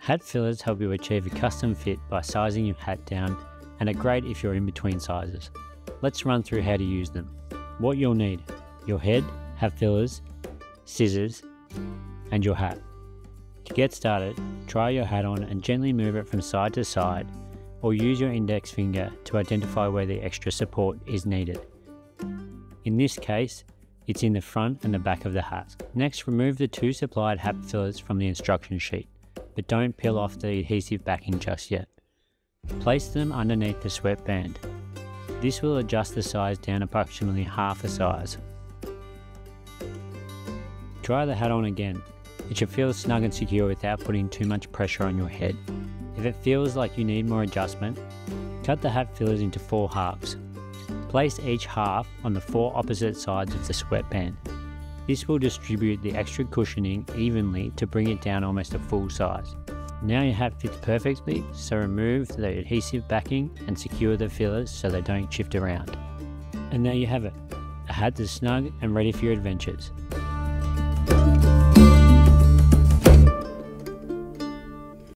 Hat fillers help you achieve a custom fit by sizing your hat down and are great if you're in between sizes. Let's run through how to use them. What you'll need: your head, hat fillers, scissors, and your hat. To get started, try your hat on and gently move it from side to side, or use your index finger to identify where the extra support is needed. In this case, it's in the front and the back of the hat. Next, remove the 2 supplied hat fillers from the instruction sheet, but don't peel off the adhesive backing just yet. Place them underneath the sweatband. This will adjust the size down approximately half a size. Try the hat on again. It should feel snug and secure without putting too much pressure on your head. If it feels like you need more adjustment, cut the hat fillers into 4 halves. Place each half on the 4 opposite sides of the sweatband. This will distribute the extra cushioning evenly to bring it down almost a full size. Now your hat fits perfectly, so remove the adhesive backing and secure the fillers so they don't shift around. And there you have it. A hat that's snug and ready for your adventures.